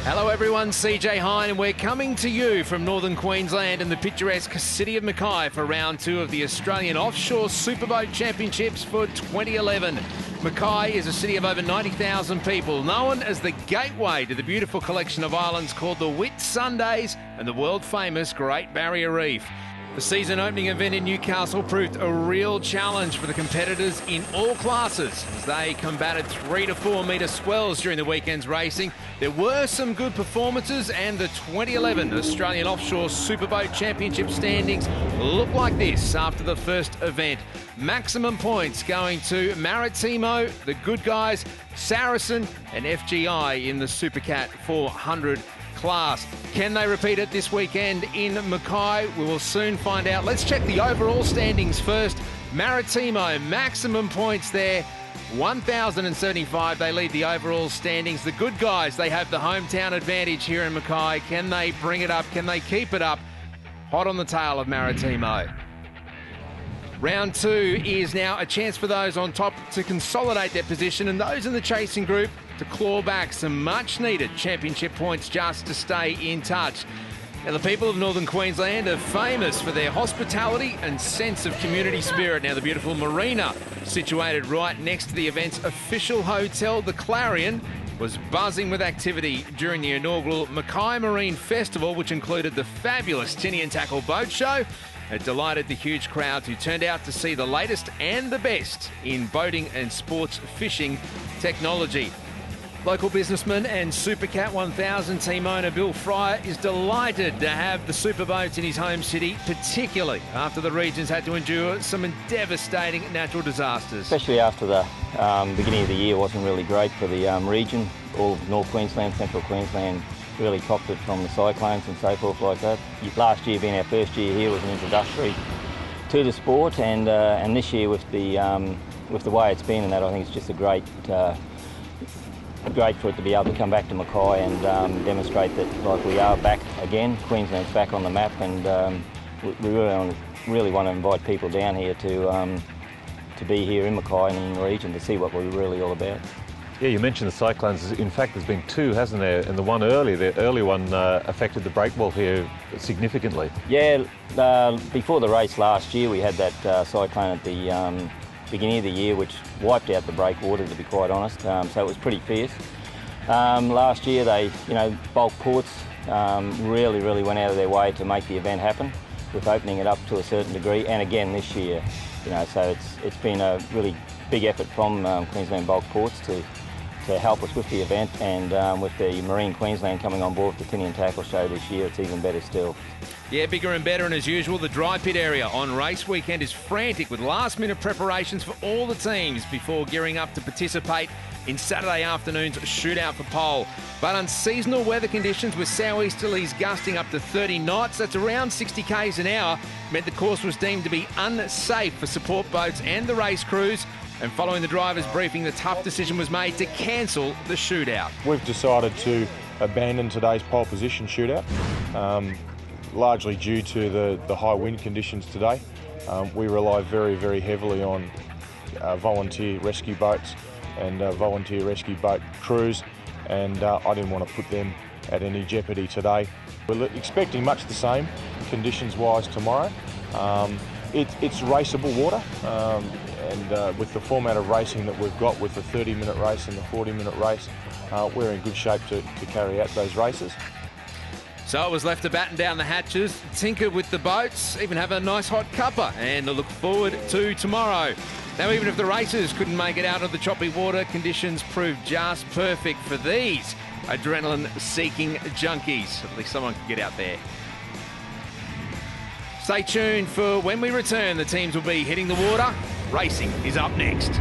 Hello everyone, CJ Hine, and we're coming to you from northern Queensland and the picturesque city of Mackay for round 2 of the Australian Offshore Superboat Championships for 2011. Mackay is a city of over 90,000 people, known as the gateway to the beautiful collection of islands called the Whitsundays and the world-famous Great Barrier Reef. The season opening event in Newcastle proved a real challenge for the competitors in all classes as they combated 3 to 4 metre swells during the weekend's racing. There were some good performances, and the 2011 Australian Offshore Superboat Championship standings look like this after the first event. Maximum points going to Maritimo, the Good Guys, Saracen and FGI in the Supercat 400 class. Can they repeat it this weekend in Mackay? We will soon find out. Let's check the overall standings first. Maritimo, maximum points there, 1,075. They lead the overall standings. The Good Guys, they have the hometown advantage here in Mackay. Can they bring it up? Can they keep it up? Hot on the tail of Maritimo. Round 2 is now a chance for those on top to consolidate their position and those in the chasing group to claw back some much-needed championship points just to stay in touch. Now, the people of northern Queensland are famous for their hospitality and sense of community spirit. Now, the beautiful marina, situated right next to the event's official hotel, the Clarion, was buzzing with activity during the inaugural Mackay Marine Festival, which included the fabulous Tinny and Tackle boat show. It delighted the huge crowd who turned out to see the latest and the best in boating and sports fishing technology. Local businessman and Supercat 1000 team owner Bill Fryer is delighted to have the superboats in his home city, particularly after the region's had to endure some devastating natural disasters. Especially after the beginning of the year wasn't really great for the region. All of North Queensland, Central Queensland really copped it from the cyclones and so forth like that. Last year being our first year here was an introductory to the sport, and this year with the way it's been and that, I think it's just great for it to be able to come back to Mackay and demonstrate that, like, we are back again. Queensland's back on the map, and we really want to invite people down here to be here in Mackay and in the region to see what we're really all about. Yeah, you mentioned the cyclones. In fact, there's been 2, hasn't there? And the early one affected the breakwall here significantly. Yeah, before the race last year, we had that cyclone at the beginning of the year, which wiped out the breakwater, to be quite honest. So it was pretty fierce. Last year, they, bulk ports really went out of their way to make the event happen, with opening it up to a certain degree. And again this year, so it's been a really big effort from Queensland bulk ports to help us with the event, and with the Marine Queensland coming on board with the Tinny and Tackle show this year, it's even better still. Yeah, bigger and better, and as usual, the dry pit area on race weekend is frantic with last-minute preparations for all the teams before gearing up to participate in Saturday afternoon's shootout for pole. But unseasonal weather conditions with sou'easterlies gusting up to 30 knots, that's around 60 k's an hour, meant the course was deemed to be unsafe for support boats and the race crews. And following the driver's briefing, the tough decision was made to cancel the shootout. We've decided to abandon today's pole position shootout, largely due to the high wind conditions today. We rely very heavily on volunteer rescue boats and volunteer rescue boat crews, and I didn't want to put them at any jeopardy today. We're expecting much the same conditions-wise tomorrow. It's raceable water. And with the format of racing that we've got, with the 30-minute race and the 40-minute race, we're in good shape to carry out those races. So it was left to batten down the hatches, tinker with the boats, even have a nice hot cuppa, and look forward to tomorrow. Now, even if the racers couldn't make it out of the choppy water, conditions proved just perfect for these adrenaline-seeking junkies. At least someone could get out there. Stay tuned for when we return. The teams will be hitting the water. Racing is up next.